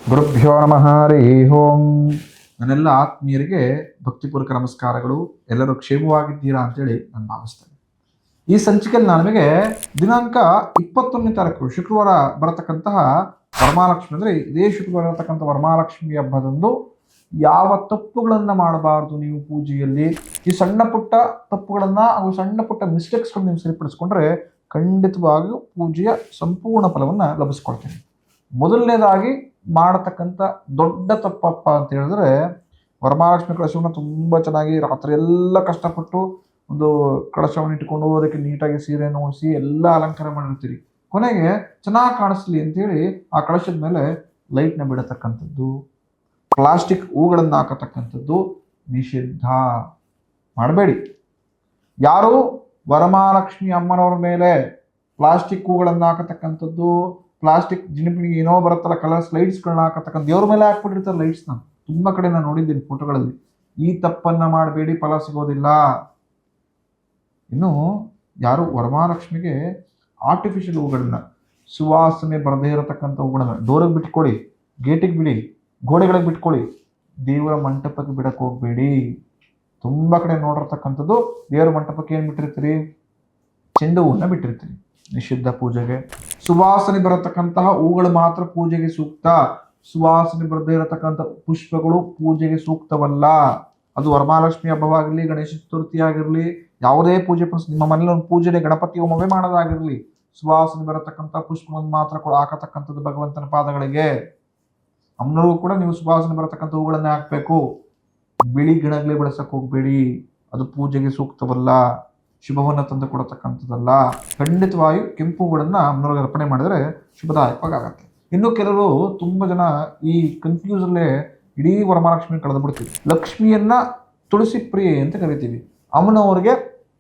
ಗುರುಭ್ಯೋ ನಮಃ ಹರಿ ಓಂ. ನನ್ನೆಲ್ಲ ಆತ್ಮೀಯರಿಗೆ ಭಕ್ತಿಪೂರ್ವಕ ನಮಸ್ಕಾರಗಳು. ಎಲ್ಲರೂ ಕ್ಷೇಮವಾಗಿದ್ದೀರಾ ಅಂತೇಳಿ ನಾನು ಭಾವಿಸ್ತೇನೆ. ಈ ಸಂಚಿಕೆಯಲ್ಲಿ ನಾನು ನಿಮಗೆ ದಿನಾಂಕ 21ನೇ ತಾರೀಕು ಶುಕ್ರವಾರ ಬರತಕ್ಕಂತಹ ವರಮಹಾಲಕ್ಷ್ಮಿ, ಅಂದರೆ ಇದೇ ಶುಕ್ರವಾರ ಬರತಕ್ಕಂಥ ವರಮಹಾಲಕ್ಷ್ಮಿ ಹಬ್ಬದಂದು ಯಾವ ತಪ್ಪುಗಳನ್ನು ಮಾಡಬಾರ್ದು ನೀವು ಪೂಜೆಯಲ್ಲಿ. ಈ ಸಣ್ಣ ಪುಟ್ಟ ತಪ್ಪುಗಳನ್ನು ಹಾಗೂ ಸಣ್ಣ ಪುಟ್ಟ ಮಿಸ್ಟೇಕ್ಸ್ಗಳನ್ನು ನೀವು ಸರಿಪಡಿಸ್ಕೊಂಡ್ರೆ ಖಂಡಿತವಾಗಿಯೂ ಪೂಜೆಯ ಸಂಪೂರ್ಣ ಫಲವನ್ನು ಲಭಿಸ್ಕೊಳ್ತೀನಿ. ಮೊದಲನೇದಾಗಿ ಮಾಡತಕ್ಕಂಥ ದೊಡ್ಡ ತಪ್ಪಪ್ಪ ಅಂತ ಹೇಳಿದ್ರೆ, ವರಮಹಾಲಕ್ಷ್ಮಿ ಕಳಶವನ್ನು ತುಂಬ ಚೆನ್ನಾಗಿ ರಾತ್ರಿ ಎಲ್ಲ ಕಷ್ಟಪಟ್ಟು ಒಂದು ಕಳಶವನ್ನು ಇಟ್ಕೊಂಡು ಅದಕ್ಕೆ ನೀಟಾಗಿ ಸೀರೆಯನ್ನು ಉಡಿಸಿ ಎಲ್ಲ ಅಲಂಕಾರ ಮಾಡಿರ್ತೀರಿ. ಕೊನೆಗೆ ಚೆನ್ನಾಗಿ ಕಾಣಿಸ್ಲಿ ಅಂತೇಳಿ ಆ ಕಳಶದ ಮೇಲೆ ಲೈಟ್ನ ಬಿಡತಕ್ಕಂಥದ್ದು, ಪ್ಲಾಸ್ಟಿಕ್ ಹೂಗಳನ್ನು ಹಾಕತಕ್ಕಂಥದ್ದು ನಿಷಿದ್ಧ. ಮಾಡಬೇಡಿ. ಯಾರು ವರಮಹಾಲಕ್ಷ್ಮಿ ಅಮ್ಮನವ್ರ ಮೇಲೆ ಪ್ಲಾಸ್ಟಿಕ್ ಹೂಗಳನ್ನು ಹಾಕತಕ್ಕಂಥದ್ದು, ಪ್ಲಾಸ್ಟಿಕ್ ಜಿಣಿಪಿಣಿಗೆ ಏನೋ ಬರುತ್ತಲ್ಲ ಕಲರ್ಸ್ ಲೈಟ್ಸ್ಗಳನ್ನ ಹಾಕತಕ್ಕಂಥ ದೇವ್ರ ಮೇಲೆ ಹಾಕ್ಬಿಟ್ಟಿರ್ತಾರೆ ಲೈಟ್ಸ್ನ. ತುಂಬ ಕಡೆ ನಾನು ನೋಡಿದ್ದೀನಿ ಫೋಟೋಗಳಲ್ಲಿ. ಈ ತಪ್ಪನ್ನು ಮಾಡಬೇಡಿ, ಫಲ ಸಿಗೋದಿಲ್ಲ. ಇನ್ನು ಯಾರು ವರಮಹಾಲಕ್ಷ್ಮಿಗೆ ಆರ್ಟಿಫಿಷಿಯಲ್ ಹೂಗಳನ್ನ, ಸುವಾಸನೆ ಬರದೇ ಇರತಕ್ಕಂಥ ಹೂಗಳನ್ನ ಡೋರಿಗೆ ಬಿಟ್ಕೊಳ್ಳಿ, ಗೇಟಿಗೆ ಬಿಡಿ, ಗೋಡೆಗಳಿಗೆ ಬಿಟ್ಕೊಳ್ಳಿ, ದೇವರ ಮಂಟಪಕ್ಕೆ ಬಿಡಕ್ಕೆ ಹೋಗಬೇಡಿ. ತುಂಬ ಕಡೆ ನೋಡಿರ್ತಕ್ಕಂಥದ್ದು ದೇವರ ಮಂಟಪಕ್ಕೆ ಏನು ಬಿಟ್ಟಿರ್ತೀರಿ, ಚೆಂಡು ಹೂವನ್ನ ಬಿಟ್ಟಿರ್ತೀರಿ. ನಿಷಿದ್ಧ ಪೂಜೆಗೆ. ಸುವಾಸನೆ ಬರತಕ್ಕಂತಹ ಹೂಗಳು ಮಾತ್ರ ಪೂಜೆಗೆ ಸೂಕ್ತ. ಸುವಾಸನೆ ಬರದೇ ಇರತಕ್ಕಂಥ ಪುಷ್ಪಗಳು ಪೂಜೆಗೆ ಸೂಕ್ತವಲ್ಲ. ಅದು ವರಮಹಾಲಕ್ಷ್ಮಿ ಹಬ್ಬವಾಗಿರಲಿ, ಗಣೇಶ ಚತುರ್ಥಿ ಆಗಿರಲಿ, ಯಾವುದೇ ಪೂಜೆ ನಿಮ್ಮ ಮನೇಲಿ ಒಂದು ಪೂಜೆಗೆ ಗಣಪತಿ ಹೋಮವೇ ಮಾಡೋದಾಗಿರಲಿ, ಸುವಾಸನೆ ಬರತಕ್ಕಂಥ ಪುಷ್ಪಗಳನ್ನು ಮಾತ್ರ ಕೂಡ ಹಾಕತಕ್ಕಂಥದ್ದು ಭಗವಂತನ ಪಾದಗಳಿಗೆ. ಅಮ್ಮನವ್ರಿಗೂ ಕೂಡ ನೀವು ಸುವಾಸನೆ ಬರತಕ್ಕಂಥ ಹೂಗಳನ್ನೇ ಹಾಕಬೇಕು. ಬಿಳಿ ಗಿಡಗಳೇ ಬೆಳೆಸಕ್ಕೆ ಹೋಗಬೇಡಿ, ಅದು ಪೂಜೆಗೆ ಸೂಕ್ತವಲ್ಲ, ಶುಭವನ್ನು ತಂದು ಕೊಡತಕ್ಕಂಥದ್ದಲ್ಲ. ಖಂಡಿತವಾಗಿ ಕೆಂಪು ಹೂಗಳನ್ನು ಅಮ್ಮನವ್ರಿಗೆ ಅರ್ಪಣೆ ಮಾಡಿದರೆ ಶುಭದಾಯಕವಾಗತ್ತೆ. ಇನ್ನು ಕೆಲವರು ತುಂಬ ಜನ ಈ ಕನ್ಫ್ಯೂಸಲ್ಲೇ ಇಡೀ ವರಮಹಾಲಕ್ಷ್ಮಿ ಕಳೆದು ಬಿಡ್ತೀವಿ. ಲಕ್ಷ್ಮಿಯನ್ನ ತುಳಸಿ ಪ್ರಿಯೆ ಅಂತ ಕರಿತೀವಿ. ಅಮ್ಮನವ್ರಿಗೆ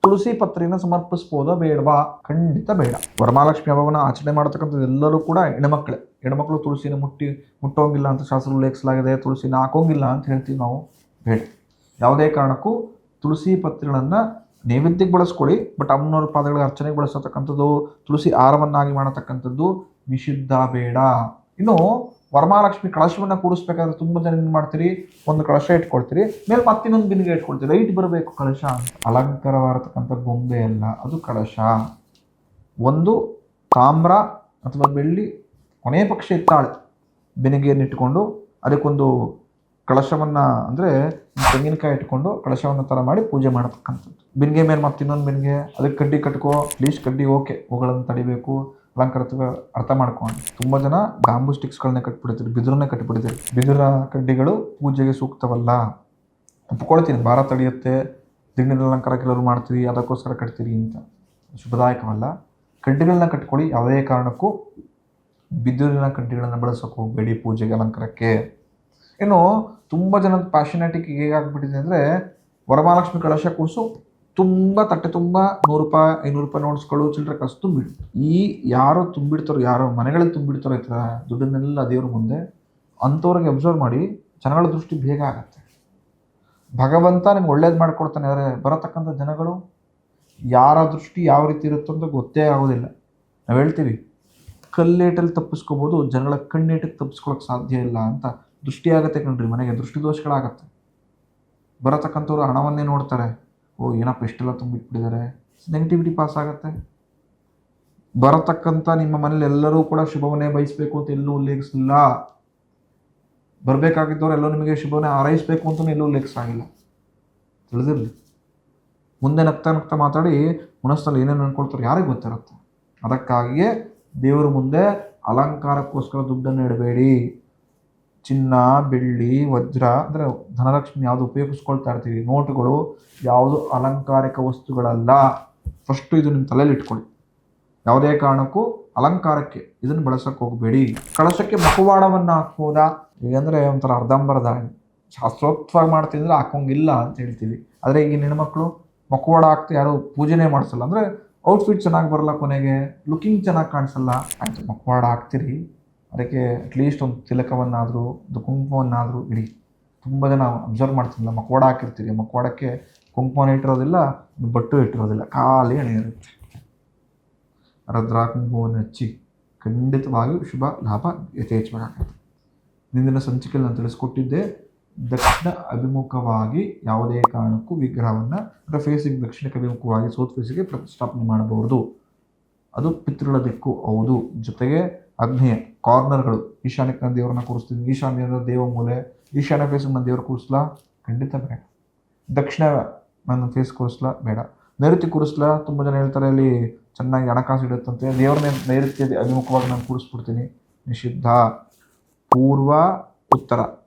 ತುಳಸಿ ಪತ್ರೆಯನ್ನು ಸಮರ್ಪಿಸ್ಬೋದಾ ಬೇಡವಾ? ಖಂಡಿತ ಬೇಡ. ವರಮಹಾಲಕ್ಷ್ಮಿ ಹಬ್ಬವನ್ನು ಆಚರಣೆ ಮಾಡತಕ್ಕಂಥದ್ದು ಎಲ್ಲರೂ ಕೂಡ ಹೆಣ್ಮಕ್ಳೇ. ಹೆಣ್ಮಕ್ಳು ತುಳಸಿನ ಮುಟ್ಟೋಂಗಿಲ್ಲ ಅಂತ ಶಾಸ್ತ್ರ ಉಲ್ಲೇಖಿಸಲಾಗಿದೆ. ತುಳಸಿನ ಹಾಕೋಂಗಿಲ್ಲ ಅಂತ ಹೇಳ್ತೀವಿ ನಾವು. ಬೇಡ. ಯಾವುದೇ ಕಾರಣಕ್ಕೂ ತುಳಸಿ ಪತ್ರೆಗಳನ್ನು ನೈವೇದ್ಯಕ್ಕೆ ಬಳಸ್ಕೊಳ್ಳಿ, ಬಟ್ ಅಮ್ಮನವ್ರ ಪಾದಗಳಿಗೆ ಅರ್ಚನೆಗೆ ಬಳಸತಕ್ಕಂಥದ್ದು, ತುಳಸಿ ಹಾರವನ್ನಾಗಿ ಮಾಡತಕ್ಕಂಥದ್ದು ನಿಷಿದ್ಧ, ಬೇಡ. ಇನ್ನು ವರಮಹಾಲಕ್ಷ್ಮಿ ಕಳಶವನ್ನು ಕೂಡಿಸ್ಬೇಕಾದ್ರೆ ತುಂಬ ಜನ ಏನು ಮಾಡ್ತೀರಿ, ಒಂದು ಕಳಶ ಇಟ್ಕೊಳ್ತೀರಿ, ಮೇಲೆ ಮತ್ತಿನ್ನೊಂದು ಬಿಂದಿಗೆ ಇಟ್ಕೊಳ್ತೀರಿ. ಲೈಟ್ ಬರಬೇಕು ಕಳಶ ಅಂತ. ಅಲಂಕಾರವಾಗಿರ್ತಕ್ಕಂಥ ಗೊಂಬೆ ಅಲ್ಲ, ಅದು ಕಳಶ. ಒಂದು ತಾಮ್ರ ಅಥವಾ ಬೆಳ್ಳಿ, ಕೊನೆಯ ಪಕ್ಷ ಇತ್ತಾಳೆ ಬೆನಿಗೆಯನ್ನು ಇಟ್ಕೊಂಡು ಅದಕ್ಕೊಂದು ಕಳಶವನ್ನು, ಅಂದರೆ ತೆಂಗಿನಕಾಯಿ ಇಟ್ಕೊಂಡು ಕಳಶವನ್ನು ಥರ ಮಾಡಿ ಪೂಜೆ ಮಾಡತಕ್ಕಂಥದ್ದು. ಬಿನ್ಗೆ ಮೇಲೆ ಮತ್ತೆ ಇನ್ನೊಂದು ಬಿನ್ಗೆ, ಅದಕ್ಕೆ ಕಡ್ಡಿ ಕಟ್ಕೋ, ಪ್ಲೀಸ್ ಕಡ್ಡಿ ಓಕೆ, ಅವುಗಳನ್ನು ತಡಿಬೇಕು, ಅಲಂಕಾರತ್ವ ಅರ್ಥ ಮಾಡ್ಕೊಂಡು. ತುಂಬ ಜನ ಬ್ಯಾಂಬೂ ಸ್ಟಿಕ್ಸ್ಗಳನ್ನೇ ಕಟ್ಬಿಡ್ತೀರಿ, ಬಿದಿರನ್ನೇ ಕಟ್ಬಿಡ್ತೀರಿ. ಬಿದಿರ ಕಡ್ಡಿಗಳು ಪೂಜೆಗೆ ಸೂಕ್ತವಲ್ಲ. ಒಪ್ಕೊಳ್ತೀನಿ, ಭಾರ ತಡೆಯುತ್ತೆ, ದಿಂಡಿನ ಅಲಂಕಾರ ಕೆಲವರು ಮಾಡ್ತೀರಿ, ಅದಕ್ಕೋಸ್ಕರ ಕಟ್ತೀರಿ ಅಂತ. ಶುಭದಾಯಕವಲ್ಲ. ಕಡ್ಡಿಗಳನ್ನ ಕಟ್ಕೊಳ್ಳಿ. ಯಾವುದೇ ಕಾರಣಕ್ಕೂ ಬಿದಿರಿನ ಕಡ್ಡಿಗಳನ್ನು ಬಳಸೋಕೆ ಹೋಗಬೇಡಿ ಪೂಜೆಗೆ, ಅಲಂಕಾರಕ್ಕೆ. ಇನ್ನು ತುಂಬ ಜನದ ಪ್ಯಾಷನೇಟಿಕ್ ಹೇಗಾಗ್ಬಿಟ್ಟಿದೆ ಅಂದರೆ, ವರಮಹಾಲಕ್ಷ್ಮಿ ಕಳಶ ಕೂಸು ತುಂಬ ತಟ್ಟೆ ತುಂಬ 100 ರೂಪಾಯಿ 500 ರೂಪಾಯಿ ನೋಟ್ಸ್ಗಳು ಚಿಲ್ಲರೆ ಕಾಸು ತುಂಬಿಡು. ಈ ಯಾರೋ ತುಂಬಿಡ್ತಾರೋ, ಯಾರೋ ಮನೆಗಳಲ್ಲಿ ತುಂಬಿಡ್ತಾರೋ ಈ ಥರ ದುಡ್ಡನ್ನೆಲ್ಲ ದೇವ್ರ ಮುಂದೆ, ಅಂಥವ್ರಿಗೆ ಅಬ್ಸರ್ವ್ ಮಾಡಿ, ಜನಗಳ ದೃಷ್ಟಿ ಬೇಗ ಆಗತ್ತೆ. ಭಗವಂತ ನಿಮ್ಗೆ ಒಳ್ಳೇದು ಮಾಡಿಕೊಡ್ತಾನೆ, ಆದರೆ ಬರತಕ್ಕಂಥ ಜನಗಳು ಯಾರ ದೃಷ್ಟಿ ಯಾವ ರೀತಿ ಇರುತ್ತೋ ಅಂತ ಗೊತ್ತೇ ಆಗೋದಿಲ್ಲ. ನಾವು ಹೇಳ್ತೀವಿ ಕಲ್ಲೇಟಲ್ಲಿ ತಪ್ಪಿಸ್ಕೋಬೋದು, ಜನಗಳ ಕಣ್ಣೇಟಕ್ಕೆ ತಪ್ಪಿಸ್ಕೊಳಕ್ಕೆ ಸಾಧ್ಯ ಇಲ್ಲ ಅಂತ. ದೃಷ್ಟಿ ಆಗತ್ತೆ ಕಣ್ರಿ, ಮನೆಗೆ ದೃಷ್ಟಿ ದೋಷಗಳಾಗತ್ತೆ. ಬರತಕ್ಕಂಥವ್ರು ಹಣವನ್ನೇ ನೋಡ್ತಾರೆ, ಓ ಏನಪ್ಪ ಇಷ್ಟೆಲ್ಲ ತುಂಬಿಟ್ಬಿಟ್ಟಿದ್ದಾರೆ, ನೆಗೆಟಿವಿಟಿ ಪಾಸ್ ಆಗುತ್ತೆ. ಬರತಕ್ಕಂಥ ನಿಮ್ಮ ಮನೇಲಿ ಎಲ್ಲರೂ ಕೂಡ ಶುಭವನ್ನೇ ಬಯಸಬೇಕು ಅಂತ ಎಲ್ಲೂ ಉಲ್ಲೇಖಿಸಲಿಲ್ಲ. ಬರಬೇಕಾಗಿದ್ದವ್ರು ಎಲ್ಲೋ ನಿಮಗೆ ಶುಭವನ್ನೇ ಹಾರೈಸಬೇಕು ಅಂತಲೂ ಎಲ್ಲೂ ಉಲ್ಲೇಖಿಸಾಗಿಲ್ಲ. ತಿಳಿದಿರಲಿ. ಮುಂದೆ ನಗ್ತಾ ನಗ್ತಾ ಮಾತಾಡಿ ಮನಸ್ಸಲ್ಲಿ ಏನೇನು ಅನ್ಕೊಳ್ತಾರೆ ಯಾರಿಗೆ ಗೊತ್ತಿರುತ್ತೆ. ಅದಕ್ಕಾಗಿಯೇ ದೇವರ ಮುಂದೆ ಅಲಂಕಾರಕ್ಕೋಸ್ಕರ ದುಡ್ಡನ್ನು ಇಡಬೇಡಿ. ಚಿನ್ನ, ಬೆಳ್ಳಿ, ವಜ್ರ, ಅಂದರೆ ಧನಲಕ್ಷ್ಮಿ ಯಾವುದು ಉಪಯೋಗಿಸ್ಕೊಳ್ತಾ ಇರ್ತೀವಿ, ನೋಟುಗಳು ಯಾವುದು ಅಲಂಕಾರಿಕ ವಸ್ತುಗಳಲ್ಲ. ಫಸ್ಟು ಇದು ನಿಮ್ಮ ತಲೆಯಲ್ಲಿ ಇಟ್ಕೊಳ್ಳಿ. ಯಾವುದೇ ಕಾರಣಕ್ಕೂ ಅಲಂಕಾರಕ್ಕೆ ಇದನ್ನು ಬಳಸೋಕೆ ಹೋಗಬೇಡಿ. ಕಳಶಕ್ಕೆ ಮುಖವಾಡವನ್ನು ಹಾಕ್ಬೋದಾ? ಈಗಂದರೆ ಒಂಥರ ಅರ್ಧಂಬರ್ಧ ಶಾಸ್ತ್ರೋಕ್ತವಾಗಿ ಮಾಡ್ತಿದ್ರೆ ಹಾಕೋಂಗಿಲ್ಲ ಅಂತ ಹೇಳ್ತೀವಿ. ಆದರೆ ಈಗಿನ ಹೆಣ್ಮಕ್ಳು ಮುಖವಾಡ ಹಾಕ್ತಾ ಯಾರು ಪೂಜೆನೇ ಮಾಡಿಸಲ್ಲ. ಅಂದರೆ ಔಟ್ಫಿಟ್ ಚೆನ್ನಾಗಿ ಬರಲ್ಲ, ಕೊನೆಗೆ ಲುಕಿಂಗ್ ಚೆನ್ನಾಗಿ ಕಾಣಿಸಲ್ಲ. ಆಯಿತು, ಮುಖವಾಡ ಹಾಕ್ತೀರಿ, ಅದಕ್ಕೆ ಅಟ್ಲೀಸ್ಟ್ ಒಂದು ತಿಲಕವನ್ನಾದರೂ ಒಂದು ಕುಂಕುಮವನ್ನಾದರೂ ಇಡಿ. ತುಂಬ ಜನ ಅಬ್ಸರ್ವ್ ಮಾಡ್ತಿರಲಿಲ್ಲ, ಮುಖವಾಡ ಹಾಕಿರ್ತೀರಿ, ಮುಖವಾಡಕ್ಕೆ ಕುಂಕುಮನ ಇಟ್ಟಿರೋದಿಲ್ಲ, ಬಟ್ಟು ಇಟ್ಟಿರೋದಿಲ್ಲ, ಖಾಲಿ ಎಣೆ ಇರುತ್ತೆ. ರುದ್ರಾಕ್ಷಿ ಕುಂಕುಮವನ್ನು ಹಚ್ಚಿ ಖಂಡಿತವಾಗಿಯೂ ಶುಭ ಲಾಭ ಯಥೇಚ್ಛವಾಗುತ್ತೆ. ಹಿಂದಿನ ಸಂಚಿಕೆಯಲ್ಲಿ ನಾನು ತಿಳಿಸ್ಕೊಟ್ಟಿದ್ದೆ. ದಕ್ಷಿಣ ಅಭಿಮುಖವಾಗಿ ಯಾವುದೇ ಕಾರಣಕ್ಕೂ ವಿಗ್ರಹವನ್ನು ಅಂದರೆ ಫೇಸಿಗೆ ದಕ್ಷಿಣಕ್ಕೆ ಅಭಿಮುಖವಾಗಿ ಸೌತ್ ಫೇಸಿಗೆ ಪ್ರತಿಷ್ಠಾಪನೆ ಮಾಡಬಹುದು. ಅದು ಪಿತೃಗಳ ದಿಕ್ಕು ಹೌದು. ಜೊತೆಗೆ ಆಗ್ನೇಯ ಕಾರ್ನರ್ಗಳು ಈಶಾನ್ಯಕ್ಕೆ ನಾನು ದೇವರನ್ನ ಕೂರಿಸ್ತೀನಿ, ಈಶಾನ್ಯ ದೇವ ಮೂಲೆ, ಈಶಾನ್ಯ ಫೇಸ್ ನಾನು ದೇವರು ಕೂರಿಸ್ಲಾ? ಖಂಡಿತ ಬೇಡ. ದಕ್ಷಿಣ ನನ್ನ ಫೇಸ್ ಕೂರಿಸ್ಲಾ? ಬೇಡ. ನೈಋತ್ಯ ಕೂರಿಸ್ಲಾ? ತುಂಬ ಜನ ಹೇಳ್ತಾರೆ ಅಲ್ಲಿ ಚೆನ್ನಾಗಿ ಹಣಕಾಸು ಇಡುತ್ತಂತೆ, ದೇವ್ರನ್ನೇ ನೈಋತ್ಯ ಅಭಿಮುಖವಾಗಿ ನಾನು ಕೂರಿಸ್ಬಿಡ್ತೀನಿ. ನಿಷಿದ್ಧ. ಪೂರ್ವ ಉತ್ತರ,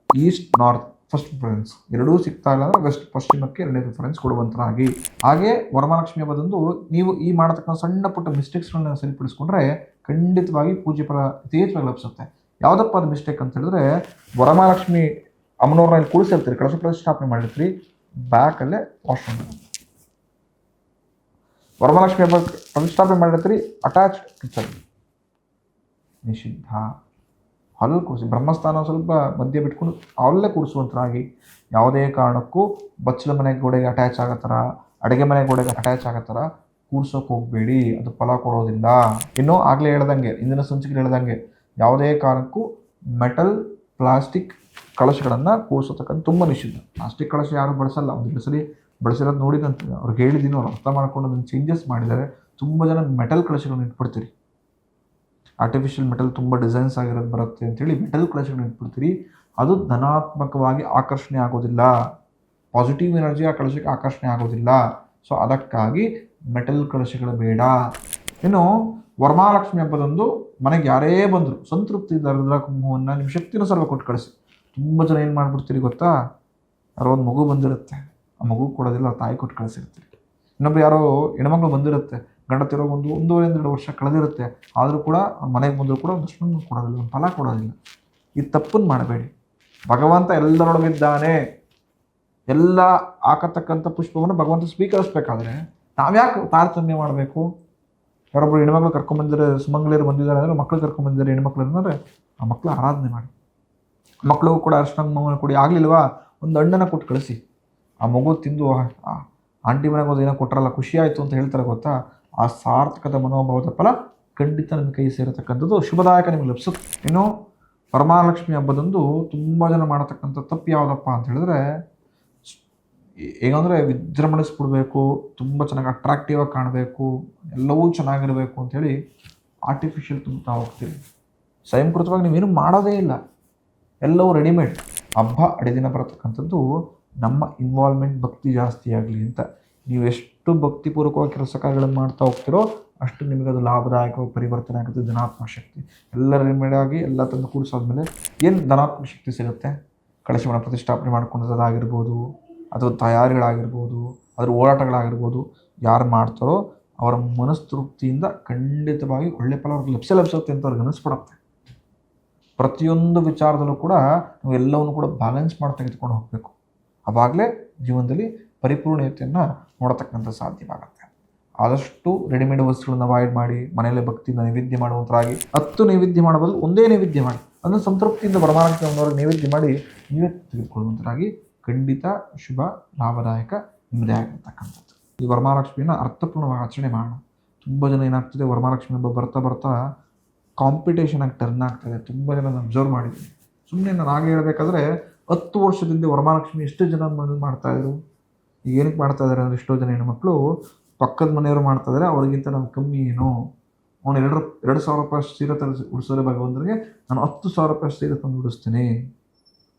ಈಸ್ಟ್ ನಾರ್ತ್ ಫಸ್ಟ್ ಪ್ರಿಫರೆನ್ಸ್, ಎರಡೂ ಸಿಗ್ತಾ ಇಲ್ಲ ಅಂದರೆ ವೆಸ್ಟ್ ಪಶ್ಚಿಮಕ್ಕೆ ಎರಡನೇ ಪ್ರಿಫರೆನ್ಸ್ ಕೊಡುವಂತರಾಗಿ. ಹಾಗೆ ವರಮಹಾಲಕ್ಷ್ಮಿ ಹಬ್ಬದಂದು ನೀವು ಈ ಮಾಡತಕ್ಕಂಥ ಸಣ್ಣ ಪುಟ್ಟ ಮಿಸ್ಟೇಕ್ಸ್ಗಳನ್ನ ಸರಿಪಡಿಸ್ಕೊಂಡ್ರೆ ಖಂಡಿತವಾಗಿ ಪೂಜೆ ಫಲ ಯಥೇಚ್ಛವಾಗಿ ಲಭಿಸುತ್ತೆ. ಯಾವುದಪ್ಪ ಅದು ಮಿಸ್ಟೇಕ್ ಅಂತ ಹೇಳಿದ್ರೆ, ವರಮಹಾಲಕ್ಷ್ಮಿ ಅಮ್ಮನವ್ರನ್ನ ಇಲ್ಲಿ ಕೂಡಿಸಿರ್ತೀರಿ, ಕಳಶ ಪ್ರತಿಷ್ಠಾಪನೆ ಮಾಡಿರ್ತೀರಿ, ಬ್ಯಾಕಲ್ಲೇ ವಾಶ್ರೂಮ್. ವರಮಹಾಲಕ್ಷ್ಮಿ ಹಬ್ಬ ಪ್ರತಿಷ್ಠಾಪನೆ ಮಾಡಿರ್ತೀರಿ, ಅಟ್ಯಾಚ್ ಕಿಚನ್. ನಿಷಿದ್ಧ. ಅಲ್ಲಿ ಕೂರಿಸಿ ಬ್ರಹ್ಮಸ್ಥಾನ ಸ್ವಲ್ಪ ಮಧ್ಯೆ ಬಿಟ್ಕೊಂಡು ಅಲ್ಲೇ ಕೂರಿಸುವಂತರಾಗಿ. ಯಾವುದೇ ಕಾರಣಕ್ಕೂ ಬಚ್ಚಲ ಮನೆ ಗೋಡೆಗೆ ಅಟ್ಯಾಚ್ ಆಗೋ ಥರ, ಅಡುಗೆ ಮನೆ ಗೋಡೆಗೆ ಅಟ್ಯಾಚ್ ಆಗೋ ಥರ ಕೂರ್ಸೋಕೆ ಹೋಗಬೇಡಿ, ಅದು ಫಲ ಕೊಡೋದಿಲ್ಲ. ಇನ್ನೂ ಆಗಲೇ ಹೇಳ್ದಂಗೆ, ಇಂದಿನ ಸಂಚಿಕೆ ಹೇಳ್ದಂಗೆ, ಯಾವುದೇ ಕಾರಣಕ್ಕೂ ಮೆಟಲ್ ಪ್ಲಾಸ್ಟಿಕ್ ಕಳಶಗಳನ್ನು ಕೂರಿಸೋತಕ್ಕಂಥ ತುಂಬ ನಿಷಿದ್ಧ. ಪ್ಲಾಸ್ಟಿಕ್ ಕಳಶ ಯಾರು ಬಳಸಲ್ಲ, ಒಂದು ಸರಿ ಬಳಸಿರೋದು ನೋಡಿದಂತೆ ಅವ್ರಿಗೆ ಹೇಳಿದ್ದೀನಿ, ಅವ್ರು ಅರ್ಥ ಮಾಡ್ಕೊಂಡು ಅದನ್ನು ಚೇಂಜಸ್ ಮಾಡಿದ್ದಾರೆ. ತುಂಬ ಜನ ಮೆಟಲ್ ಕಳಶಗಳನ್ನು ಇಟ್ಬಿಡ್ತೀರಿ, ಆರ್ಟಿಫಿಷಿಯಲ್ ಮೆಟಲ್ ತುಂಬ ಡಿಸೈನ್ಸ್ ಆಗಿರೋದು ಬರುತ್ತೆ ಅಂತೇಳಿ ಮೆಟಲ್ ಕಳಶಗಳನ್ನು ಇಟ್ಬಿಡ್ತೀರಿ. ಅದು ಧನಾತ್ಮಕವಾಗಿ ಆಕರ್ಷಣೆ ಆಗೋದಿಲ್ಲ, ಪಾಸಿಟಿವ್ ಎನರ್ಜಿ ಆ ಕಳಶಕ್ಕೆ ಆಕರ್ಷಣೆ ಆಗೋದಿಲ್ಲ. ಸೊ ಅದಕ್ಕಾಗಿ ಮೆಟಲ್ ಕಳಶಗಳು ಬೇಡ. ಇನ್ನು ವರಮಹಾಲಕ್ಷ್ಮಿ ಹಬ್ಬದಂದು ಮನೆಗೆ ಯಾರೇ ಬಂದರು ಸಂತೃಪ್ತಿ ದರದ ಕುಂಭವನ್ನು ನಿಮ್ಮ ಶಕ್ತಿನುಸಾರ ಕೊಟ್ಟು ಕಳಿಸಿ. ತುಂಬ ಜನ ಏನು ಮಾಡಿಬಿಡ್ತೀರಿ ಗೊತ್ತಾ, ಯಾರೋ ಒಂದು ಮಗು ಬಂದಿರುತ್ತೆ, ಆ ಮಗು ಕೊಡೋದಿಲ್ಲ, ತಾಯಿ ಕೊಟ್ಟು ಕಳಿಸಿರ್ತೀರಿ. ಇನ್ನೊಬ್ಬರು ಯಾರೋ ಹೆಣ್ಮಕ್ಳು ಬಂದಿರುತ್ತೆ, ಗಂಡ ತಿರೋ ಒಂದು 1.5-2 ವರ್ಷ ಕಳೆದಿರುತ್ತೆ, ಆದರೂ ಕೂಡ ಮನೆಗೆ ಬಂದರೂ ಕೂಡ ಒಂದಷ್ಟು ಕೊಡೋದಿಲ್ಲ, ಒಂದು ಫಲ ಕೊಡೋದಿಲ್ಲ. ಈ ತಪ್ಪನ್ನು ಮಾಡಬೇಡಿ. ಭಗವಂತ ಎಲ್ಲರೊಳಗಿದ್ದಾನೆ. ಎಲ್ಲ ಹಾಕತಕ್ಕಂಥ ಪುಷ್ಪವನ್ನು ಭಗವಂತ ಸ್ವೀಕರಿಸ್ಬೇಕಾದ್ರೆ ನಾವ್ಯಾಕೆ ತಾರತಮ್ಯ ಮಾಡಬೇಕು? ಯಾರೊಬ್ಬರು ಹೆಣ್ಮಕ್ಳು ಕರ್ಕೊಂಬಂದಿದ್ದಾರೆ, ಸುಮಂಗಲಿಯರು ಬಂದಿದ್ದಾರೆ ಅಂದರೆ ಮಕ್ಕಳು ಕರ್ಕೊಂಬಂದಿದ್ದಾರೆ ಹೆಣ್ಮಕ್ಳು ಅಂದರೆ ಆ ಮಕ್ಕಳು ಆರಾಧನೆ ಮಾಡಿ. ಮಕ್ಕಳಿಗೂ ಕೂಡ ಅರ್ಶನ ಕೊಡಿ. ಆಗಲಿಲ್ವಾ ಒಂದು ಹಣ್ಣನ್ನು ಕೊಟ್ಟು ಕಳಿಸಿ. ಆ ಮಗು ತಿಂದು ಆಂಟಿ ಮನೆಗೆ ಹೋದ ಏನೋ ಕೊಟ್ಟರಲ್ಲ ಖುಷಿ ಆಯಿತು ಅಂತ ಹೇಳ್ತಾರೆ ಗೊತ್ತಾ, ಆ ಸಾರ್ಥಕದ ಮನೋಭಾವದ ಫಲ ಖಂಡಿತ ನಿಮ್ಮ ಕೈ ಸೇರತಕ್ಕಂಥದ್ದು ಶುಭದಾಯಕ ನಿಮಗೆ ಲಭಿಸುತ್ತೆ. ಇನ್ನು ವರಮಹಾಲಕ್ಷ್ಮಿ ಹಬ್ಬದಂದು ತುಂಬ ಜನ ಮಾಡತಕ್ಕಂಥ ತಪ್ಪು ಯಾವುದಪ್ಪ ಅಂತ ಹೇಳಿದ್ರೆ, ಹೇಗಂದರೆ ವಿಜೃಂಭಿಸ್ಬಿಡ್ಬೇಕು, ತುಂಬ ಚೆನ್ನಾಗಿ ಅಟ್ರಾಕ್ಟಿವ್ ಆಗಿ ಕಾಣಬೇಕು, ಎಲ್ಲವೂ ಚೆನ್ನಾಗಿರಬೇಕು ಅಂಥೇಳಿ ಆರ್ಟಿಫಿಷಿಯಲ್ ತುಂಬ್ತಾ ಹೋಗ್ತೀವಿ. ಸ್ವಯಂಕೃತವಾಗಿ ನೀವೇನು ಮಾಡೋದೇ ಇಲ್ಲ, ಎಲ್ಲವೂ ರೆಡಿಮೇಡ್. ಹಬ್ಬ ಅಡಿದಿನ ಬರತಕ್ಕಂಥದ್ದು ನಮ್ಮ ಇನ್ವಾಲ್ವ್ಮೆಂಟ್ ಭಕ್ತಿ ಜಾಸ್ತಿ ಆಗಲಿ ಅಂತ. ನೀವು ಎಷ್ಟು ಭಕ್ತಿಪೂರ್ವಕವಾಗಿ ಕೆಲಸ ಕಾರ್ಯಗಳನ್ನು ಮಾಡ್ತಾ ಹೋಗ್ತಿರೋ ಅಷ್ಟು ನಿಮಗೆ ಅದು ಲಾಭದಾಯಕವಾಗಿ ಪರಿವರ್ತನೆ ಆಗುತ್ತೆ. ಧನಾತ್ಮಕ ಶಕ್ತಿ ಎಲ್ಲ ರೆಡಿಮೇಡ್ ಆಗಿ ಎಲ್ಲ ತಂದು ಕೂಡಿಸಾದ್ಮೇಲೆ ಏನು ಧನಾತ್ಮಕ ಶಕ್ತಿ ಸಿಗುತ್ತೆ? ಕಳಶವನ್ನು ಪ್ರತಿಷ್ಠಾಪನೆ ಮಾಡ್ಕೊಂಡದಾಗಿರ್ಬೋದು, ಅಥವಾ ತಯಾರಿಗಳಾಗಿರ್ಬೋದು, ಅದರ ಓಡಾಟಗಳಾಗಿರ್ಬೋದು, ಯಾರು ಮಾಡ್ತಾರೋ ಅವರ ಮನಸ್ತೃಪ್ತಿಯಿಂದ ಖಂಡಿತವಾಗಿ ಒಳ್ಳೆ ಫಲ ಅವ್ರಿಗೆ ಲಭಿಸುತ್ತೆ ಅಂತ ಅವ್ರಿಗೆ ಅನಿಸ್ಬಿಡುತ್ತೆ. ಪ್ರತಿಯೊಂದು ವಿಚಾರದಲ್ಲೂ ಕೂಡ ನಾವು ಎಲ್ಲವನ್ನು ಕೂಡ ಬ್ಯಾಲೆನ್ಸ್ ಮಾಡಿ ತೆಗೆದುಕೊಂಡು ಹೋಗಬೇಕು. ಆವಾಗಲೇ ಜೀವನದಲ್ಲಿ ಪರಿಪೂರ್ಣತೆಯನ್ನು ನೋಡತಕ್ಕಂಥ ಸಾಧ್ಯವಾಗುತ್ತೆ. ಆದಷ್ಟು ರೆಡಿಮೇಡ್ ವಸ್ತುಗಳನ್ನು ಅವಾಯ್ಡ್ ಮಾಡಿ ಮನೆಯಲ್ಲೇ ಭಕ್ತಿಯಿಂದ ನೈವೇದ್ಯ ಮಾಡುವಂಥರಾಗಿ. 10 ನೈವೇದ್ಯ ಮಾಡಬಲ್ಲ ಒಂದೇ ನೈವೇದ್ಯ ಮಾಡಿ, ಅದನ್ನು ಸಂತೃಪ್ತಿಯಿಂದ ವರಮಹಾಲಕ್ಷ್ಮಿಯವ್ರಿಗೆ ನೈವೇದ್ಯ ಮಾಡಿ ನೀವೇ ತೆಗೆದುಕೊಳ್ಳುವಂಥರಾಗಿ. ಖಂಡಿತ ಶುಭ ಲಾಭದಾಯಕ ನಿಮ್ಮದೇ ಆಗಿರ್ತಕ್ಕಂಥದ್ದು. ಈ ವರಮಹಾಲಕ್ಷ್ಮಿಯನ್ನು ಅರ್ಥಪೂರ್ಣವಾಗಿ ಆಚರಣೆ ಮಾಡೋಣ. ತುಂಬ ಜನ ಏನಾಗ್ತದೆ, ವರಮಹಾಲಕ್ಷ್ಮಿ ಹಬ್ಬ ಬರ್ತಾ ಬರ್ತಾ ಕಾಂಪಿಟೇಷನ್ ಆಗಿ ಟರ್ನ್ ಆಗ್ತದೆ. ತುಂಬ ಜನ ನಾನು ಅಬ್ಸರ್ವ್ ಮಾಡಿದ್ದೀನಿ. ಸುಮ್ಮನೆ ನಾನು ಹಾಗೆ ಹೇಳಬೇಕಾದ್ರೆ 10 ವರ್ಷದಿಂದ ವರಮಹಾಲಕ್ಷ್ಮಿ ಎಷ್ಟು ಜನ ಮಾಡ್ತಾಯಿದ್ರು, ಈಗ ಏನಕ್ಕೆ ಮಾಡ್ತಾಯಿದ್ದಾರೆ ಅಂದರೆ ಎಷ್ಟೋ ಜನ ಹೆಣ್ಮಕ್ಳು ಪಕ್ಕದ ಮನೆಯವರು ಮಾಡ್ತಾಯಿದ್ದಾರೆ, ಅವ್ರಿಗಿಂತ ನಾವು ಕಮ್ಮಿ ಏನು, ಅವ್ನು 2,000 ರೂಪಾಯಿ ಸೀರೆ ಉಡಿಸೋರೆ ಭಗವಂತನಿಗೆ ನಾನು 10,000 ರೂಪಾಯಿ ಸೀರೆ ತಂದು ಉಡಿಸ್ತೀನಿ,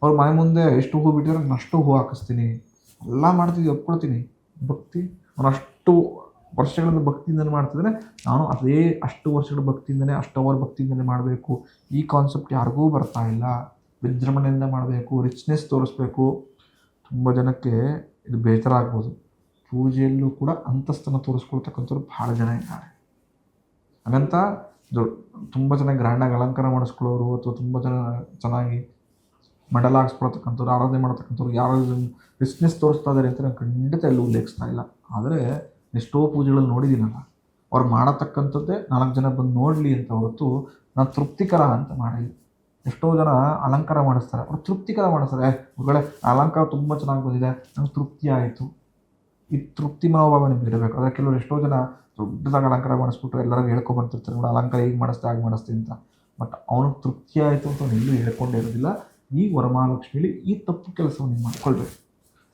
ಅವ್ರ ಮನೆ ಮುಂದೆ ಎಷ್ಟು ಹೂ ಬಿಟ್ಟಿದ್ರೆ ನಾನು ಅಷ್ಟು ಹೂ ಹಾಕಿಸ್ತೀನಿ, ಎಲ್ಲ ಮಾಡ್ತಿದ್ವಿ, ಒಪ್ಕೊಳ್ತೀನಿ. ಭಕ್ತಿ ಅವನು ಅಷ್ಟು ವರ್ಷಗಳಿಂದ ಭಕ್ತಿಯಿಂದಲೇ ಮಾಡ್ತಿದ್ರೆ ನಾನು ಅಷ್ಟು ವರ್ಷಗಳ ಭಕ್ತಿಯಿಂದಲೇ ಅಷ್ಟು ಅವರ್ ಭಕ್ತಿಯಿಂದಲೇ ಮಾಡಬೇಕು. ಈ ಕಾನ್ಸೆಪ್ಟ್ ಯಾರಿಗೂ ಬರ್ತಾ ಇಲ್ಲ. ವಿಜೃಂಭಣೆಯಿಂದ ಮಾಡಬೇಕು, ರಿಚ್ನೆಸ್ ತೋರಿಸ್ಬೇಕು. ತುಂಬ ಜನಕ್ಕೆ ಇದು ಬೇಸರ ಆಗ್ಬೋದು. ಪೂಜೆಯಲ್ಲೂ ಕೂಡ ಅಂತಸ್ತನ್ನು ತೋರಿಸ್ಕೊಳ್ತಕ್ಕಂಥವ್ರು ಭಾಳ ಜನ ಇದ್ದಾರೆ. ಹಾಗಂತ ತುಂಬ ಚೆನ್ನಾಗಿ ಗ್ರ್ಯಾಂಡಾಗಿ ಅಲಂಕಾರ ಮಾಡಿಸ್ಕೊಳ್ಳೋರು ಅಥವಾ ತುಂಬ ಜನ ಚೆನ್ನಾಗಿ ಮೆಡಲ್ ಹಾಕ್ಸ್ಕೊಳ್ತಕ್ಕಂಥವ್ರು, ಆರಾಧನೆ ಮಾಡ್ತಕ್ಕಂಥವ್ರು ಯಾರು ರಿಚ್ನೆಸ್ ತೋರಿಸ್ತಾ ಇದ್ದಾರೆ ಅಂತ ನಾನು ಖಂಡಿತ ಎಲ್ಲೂ ಉಲ್ಲೇಖಿಸ್ತಾ ಇಲ್ಲ. ಆದರೆ ಎಷ್ಟೋ ಪೂಜೆಗಳಲ್ಲಿ ನೋಡಿದ್ದೀನಲ್ಲ, ಅವ್ರು ಮಾಡತಕ್ಕಂಥದ್ದೇ 4 ಜನ ಬಂದು ನೋಡಲಿ ಅಂತ ಹೊರತು ನಾನು ತೃಪ್ತಿಕರ ಅಂತ ಮಾಡಿಲ್ಲ. ಎಷ್ಟೋ ಜನ ಅಲಂಕಾರ ಮಾಡಿಸ್ತಾರೆ, ಅವ್ರು ತೃಪ್ತಿಕರ ಮಾಡಿಸ್ತಾರೆ. ಹೊರಗಡೆ ಅಲಂಕಾರ ತುಂಬ ಚೆನ್ನಾಗಿ ಬಂದಿದೆ, ನಂಗೆ ತೃಪ್ತಿ ಆಯಿತು. ಈ ತೃಪ್ತಿ ಮನೋಭಾವ ನಿಮ್ಗೆ ಇರಬೇಕು. ಆದರೆ ಕೆಲವರು ಎಷ್ಟೋ ಜನ ದೊಡ್ಡದಾಗಿ ಅಲಂಕಾರ ಮಾಡಿಸ್ಬಿಟ್ಟು ಎಲ್ಲರಿಗೂ ಹೇಳ್ಕೊಬರ್ತಿರ್ತಾರೆ, ನೋಡಿ ಅಲಂಕಾರ ಹೀಗೆ ಮಾಡಿಸ್ತೆ ಹಾಗೆ ಮಾಡಿಸ್ತೆ ಅಂತ. ಬಟ್ ಅವನಿಗೆ ತೃಪ್ತಿ ಆಯಿತು ಅಂತ ಅವ್ನು ಎಲ್ಲೂ ಹೇಳ್ಕೊಂಡೇ ಇರೋದಿಲ್ಲ. ಈ ವರಮಹಾಲಕ್ಷ್ಮಿಲಿ ಈ ತಪ್ಪು ಕೆಲಸವನ್ನು ನೀವು ಮಾಡ್ಕೊಳ್ಬೇಕು.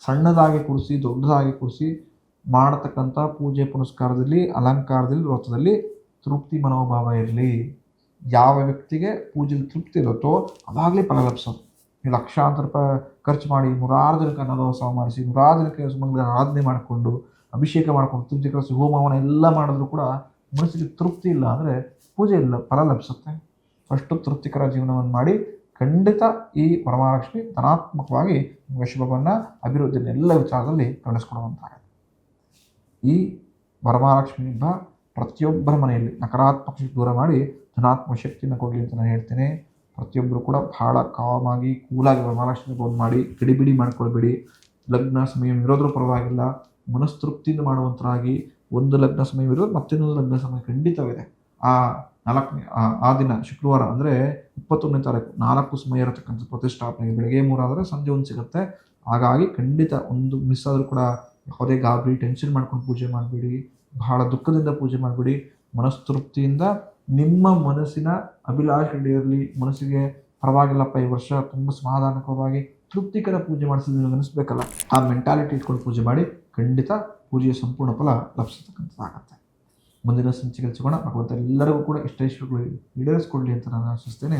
ಸಣ್ಣದಾಗಿ ಕೂರಿಸಿ ದೊಡ್ಡದಾಗಿ ಕೂರಿಸಿ ಮಾಡತಕ್ಕಂಥ ಪೂಜೆ ಪುನಸ್ಕಾರದಲ್ಲಿ, ಅಲಂಕಾರದಲ್ಲಿ, ವ್ರತದಲ್ಲಿ ತೃಪ್ತಿ ಮನೋಭಾವ ಇರಲಿ. ಯಾವ ವ್ಯಕ್ತಿಗೆ ಪೂಜೆಯಲ್ಲಿ ತೃಪ್ತಿ ಇರುತ್ತೋ ಅವಾಗಲೇ ಫಲ ಲಭಿಸೋದು. ನೀವು ಲಕ್ಷಾಂತರ ರೂಪಾಯಿ ಖರ್ಚು ಮಾಡಿ ನೂರಾರು ಜನಕ್ಕೆ ಅನ್ನದಾಸೋಹ ಮಾಡಿಸಿ, ನೂರಾರು ಜನಕ್ಕೆ ಸುಮಂಗಲ ಆರಾಧನೆ ಮಾಡಿಕೊಂಡು, ಅಭಿಷೇಕ ಮಾಡ್ಕೊಂಡು, ತೃಪ್ತಿ ಕಳಿಸಿ, ಹೋಮವನ ಎಲ್ಲ ಮಾಡಿದ್ರು ಕೂಡ ಮನಸ್ಸಿಗೆ ತೃಪ್ತಿ ಇಲ್ಲ ಅಂದರೆ ಪೂಜೆ ಇಲ್ಲ, ಫಲ ಲಭಿಸುತ್ತೆ. ಅಷ್ಟು ತೃಪ್ತಿಕರ ಜೀವನವನ್ನು ಮಾಡಿ ಖಂಡಿತ ಈ ವರಮಹಾಲಕ್ಷ್ಮಿ ಧನಾತ್ಮಕವಾಗಿ ಶುಭವನ್ನು ಅಭಿವೃದ್ಧಿಯನ್ನು ಎಲ್ಲ ವಿಚಾರದಲ್ಲಿ ಕಳಿಸ್ಕೊಡುವಂತಾಗುತ್ತೆ. ಈ ವರಮಹಾಲಕ್ಷ್ಮಿ ಹಬ್ಬ ಪ್ರತಿಯೊಬ್ಬರ ಮನೆಯಲ್ಲಿ ನಕಾರಾತ್ಮಕ ಶಕ್ತಿ ದೂರ ಮಾಡಿ ಧನಾತ್ಮಕ ಶಕ್ತಿಯನ್ನು ಕೊಡಲಿ ಅಂತ ನಾನು ಹೇಳ್ತೇನೆ. ಪ್ರತಿಯೊಬ್ಬರು ಕೂಡ ಬಹಳ ಕಾಮಾಗಿ ಕೂಲಾಗಿ ವರಮಹಾಲಕ್ಷ್ಮಿ ಹಬ್ಬವನ್ನು ಮಾಡಿ ಕಿಡಿಬಿಡಿ ಮಾಡ್ಕೊಳ್ಬೇಡಿ. ಲಗ್ನ ಸಮಯ ಇರೋದ್ರೂ ಪರವಾಗಿಲ್ಲ, ಮನಸ್ತೃಪ್ತಿಯಿಂದ ಮಾಡುವಂತರಾಗಿ. ಒಂದು ಲಗ್ನ ಸಮಯ ಇರೋದು ಮತ್ತೊಂದು ಲಗ್ನ ಸಮಯ ಖಂಡಿತವಿದೆ. ಆ ದಿನ ಶುಕ್ರವಾರ ಅಂದರೆ 21ನೇ ತಾರೀಕು 4 ಸಮಯ ಇರತಕ್ಕಂಥ ಪ್ರತಿಷ್ಠಾಪನೆಗೆ ಬೆಳಗ್ಗೆ 3 ಆದರೆ ಸಂಜೆ 1 ಸಿಗುತ್ತೆ. ಹಾಗಾಗಿ ಖಂಡಿತ ಒಂದು ಮಿಸ್ ಆದರೂ ಕೂಡ ಯಾವುದೇ ಗಾಬರಿ ಟೆನ್ಷನ್ ಮಾಡ್ಕೊಂಡು ಪೂಜೆ ಮಾಡಬೇಡಿ. ಬಹಳ ದುಃಖದಿಂದ ಪೂಜೆ ಮಾಡಬೇಡಿ. ಮನಸ್ತೃಪ್ತಿಯಿಂದ ನಿಮ್ಮ ಮನಸ್ಸಿನ ಅಭಿಲಾಷೆ ಇರಲಿ. ಮನಸ್ಸಿಗೆ ಪರವಾಗಿಲ್ಲಪ್ಪ ಈ ವರ್ಷ ತುಂಬ ಸಮಾಧಾನಕರವಾಗಿ ತೃಪ್ತಿಕರ ಪೂಜೆ ಮಾಡಿಸಿದ್ರೆ ಅನಿಸ್ಬೇಕಲ್ಲ, ಆ ಮೆಂಟಾಲಿಟಿ ಇಟ್ಕೊಂಡು ಪೂಜೆ ಮಾಡಿ ಖಂಡಿತ ಪೂಜೆಯ ಸಂಪೂರ್ಣ ಫಲ ಲಭಿಸತಕ್ಕಂಥದ್ದಾಗತ್ತೆ. ಮುಂದಿನ ಸಂಚಿಕೆ ಸಿಗೋಣ. ಭಗವಂತ ಎಲ್ಲರಿಗೂ ಕೂಡ ಇಷ್ಟ ಇಷ್ಟಗಳು ಈಡೇರಿಸ್ಕೊಳ್ಳಿ ಅಂತ ನಾನು ಆಶಿಸ್ತೇನೆ.